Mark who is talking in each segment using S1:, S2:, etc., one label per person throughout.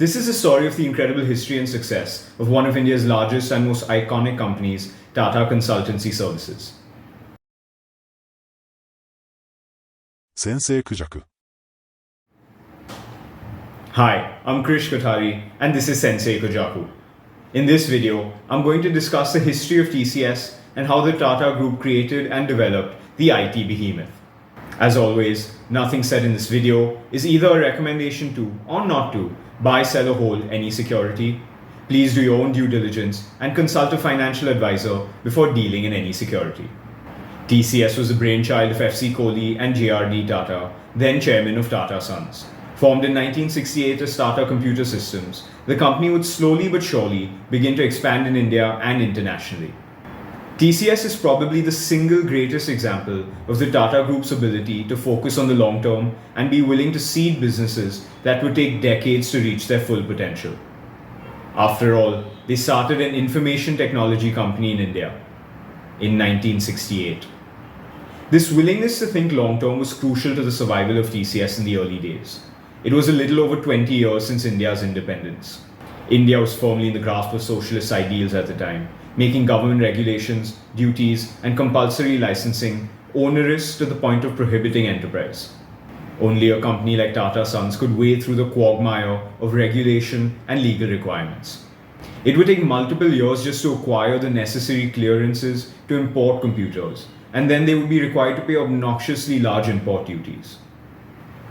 S1: This is a story of the incredible history and success of one of India's largest and most iconic companies, Tata Consultancy Services.
S2: 先生クジャク
S1: Hi, I'm Krish Kothari and this is Sensei Kojaku. In this video, I'm going to discuss the history of TCS and how the Tata Group created and developed the IT behemoth. As always, nothing said in this video is either a recommendation to or not to buy, sell or hold any security. Please do your own due diligence and consult a financial advisor before dealing in any security. TCS was the brainchild of FC Kohli and JRD Tata, then chairman of Tata Sons. Formed in 1968 as Tata Computer Systems, the company would slowly but surely begin to expand in India and internationally. TCS is probably the single greatest example of the Tata Group's ability to focus on the long term and be willing to seed businesses that would take decades to reach their full potential. After all, they started an information technology company in India in 1968. This willingness to think long term was crucial to the survival of TCS in the early days. It was a little over 20 years since India's independence. India was firmly in the grasp of socialist ideals at the time, making government regulations, duties, and compulsory licensing onerous to the point of prohibiting enterprise. Only a company like Tata Sons could wade through the quagmire of regulation and legal requirements. It would take multiple years just to acquire the necessary clearances to import computers, and then they would be required to pay obnoxiously large import duties.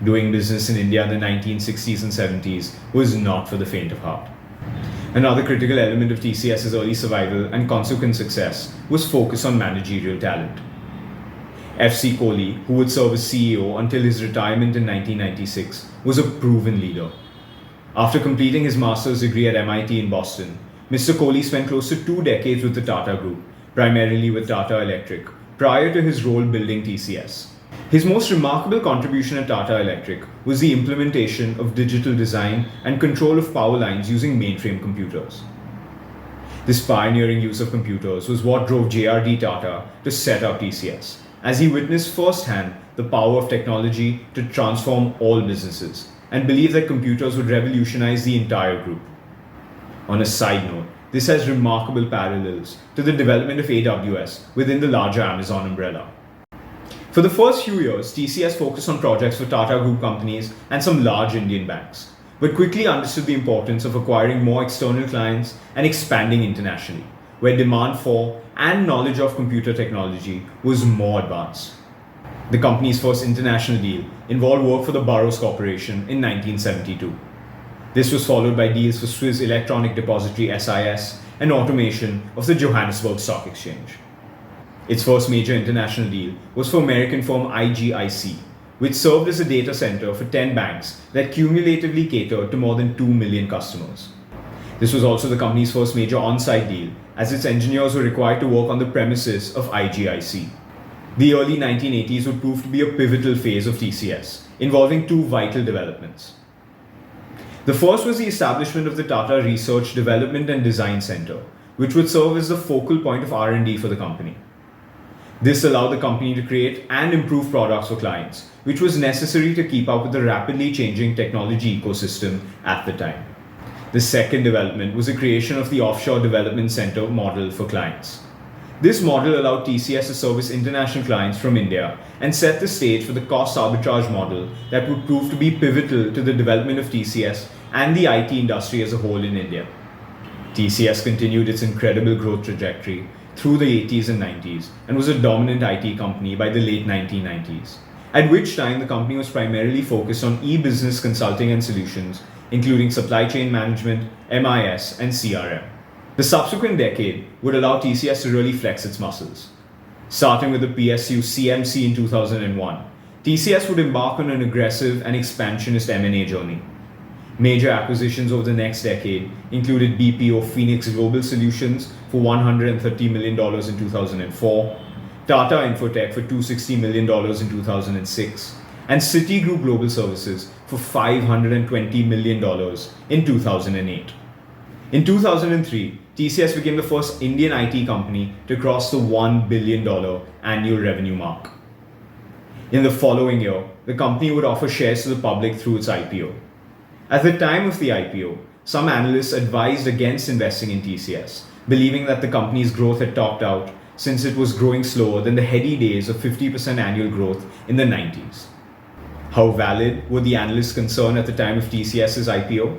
S1: Doing business in India in the 1960s and 70s was not for the faint of heart. Another critical element of TCS's early survival and consequent success was focus on managerial talent. FC Kohli, who would serve as CEO until his retirement in 1996, was a proven leader. After completing his master's degree at MIT in Boston, Mr. Kohli spent close to 2 decades with the Tata Group, primarily with Tata Electric, prior to his role building TCS. His most remarkable contribution at Tata Electric was the implementation of digital design and control of power lines using mainframe computers. This pioneering use of computers was what drove JRD Tata to set up TCS, as he witnessed firsthand the power of technology to transform all businesses and believed that computers would revolutionize the entire group. On a side note, this has remarkable parallels to the development of AWS within the larger Amazon umbrella. For the first few years, TCS focused on projects for Tata Group companies and some large Indian banks, but quickly understood the importance of acquiring more external clients and expanding internationally, where demand for and knowledge of computer technology was more advanced. The company's first international deal involved work for the Burroughs Corporation in 1972. This was followed by deals for Swiss Electronic Depository SIS and automation of the Johannesburg Stock Exchange. Its first major international deal was for American firm IGIC, which served as a data center for 10 banks that cumulatively catered to more than 2 million customers. This was also the company's first major on-site deal, as its engineers were required to work on the premises of IGIC. The early 1980s would prove to be a pivotal phase of TCS, involving 2 vital developments. The first was the establishment of the Tata Research, Development and Design Center, which would serve as the focal point of R&D for the company. This allowed the company to create and improve products for clients, which was necessary to keep up with the rapidly changing technology ecosystem at the time. The second development was the creation of the Offshore Development Center model for clients. This model allowed TCS to service international clients from India and set the stage for the cost arbitrage model that would prove to be pivotal to the development of TCS and the IT industry as a whole in India. TCS continued its incredible growth trajectory through the 80s and 90s and was a dominant IT company by the late 1990s, at which time the company was primarily focused on e-business consulting and solutions, including supply chain management, MIS, and CRM. The subsequent decade would allow TCS to really flex its muscles. Starting with the PSU CMC in 2001, TCS would embark on an aggressive and expansionist M&A journey. Major acquisitions over the next decade included BPO Phoenix Global Solutions for $130 million in 2004, Tata Infotech for $260 million in 2006, and Citigroup Global Services for $520 million in 2008. In 2003, TCS became the first Indian IT company to cross the $1 billion annual revenue mark. In the following year, the company would offer shares to the public through its IPO. At the time of the IPO, some analysts advised against investing in TCS, believing that the company's growth had topped out since it was growing slower than the heady days of 50% annual growth in the 90s. How valid were the analysts' concern at the time of TCS's IPO?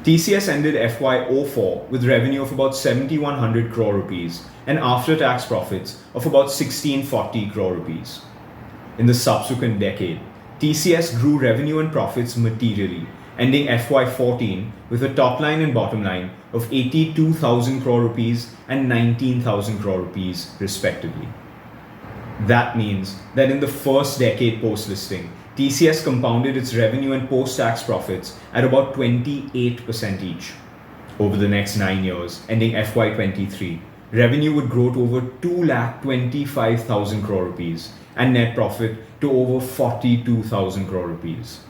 S1: TCS ended FY04 with revenue of about 7,100 crore rupees and after-tax profits of about 1640 crore rupees. In the subsequent decade, TCS grew revenue and profits materially, ending FY14 with a top line and bottom line of 82,000 crore rupees and 19,000 crore rupees respectively. That means that in the first decade post-listing, TCS compounded its revenue and post-tax profits at about 28% each. Over the next 9 years, ending FY23, revenue would grow to over 2,25,000 crore rupees and net profit to over 42,000 crore rupees.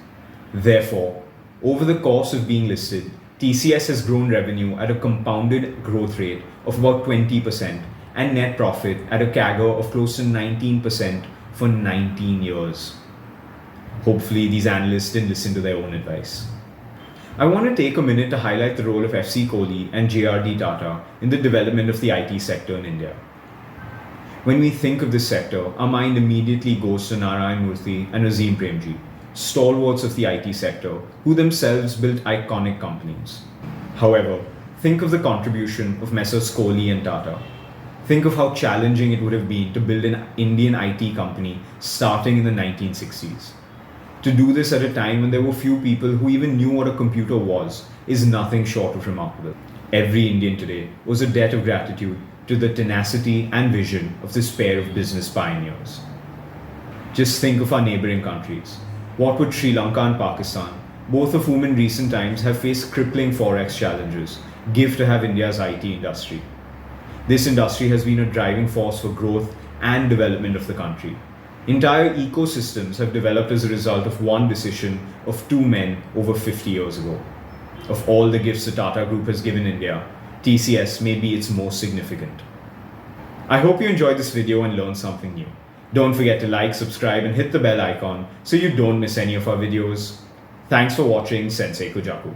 S1: Therefore, over the course of being listed, TCS has grown revenue at a compounded growth rate of about 20% and net profit at a CAGR of close to 19% for 19 years. Hopefully, these analysts didn't listen to their own advice. I want to take a minute to highlight the role of FC Kohli and JRD Tata in the development of the IT sector in India. When we think of this sector, our mind immediately goes to Narayan Murthy and Azim Premji, stalwarts of the IT sector, who themselves built iconic companies. However, think of the contribution of Messrs. Kohli and Tata. Think of how challenging it would have been to build an Indian IT company starting in the 1960s. To do this at a time when there were few people who even knew what a computer was is nothing short of remarkable. Every Indian today owes a debt of gratitude to the tenacity and vision of this pair of business pioneers. Just think of our neighboring countries. What would Sri Lanka and Pakistan, both of whom in recent times have faced crippling forex challenges, give to have India's IT industry? This industry has been a driving force for growth and development of the country. Entire ecosystems have developed as a result of one decision of two men over 50 years ago. Of all the gifts the Tata Group has given India, TCS may be its most significant. I hope you enjoyed this video and learned something new. Don't forget to like, subscribe and hit the bell icon so you don't miss any of our videos. Thanks for watching Sensei Kujaku.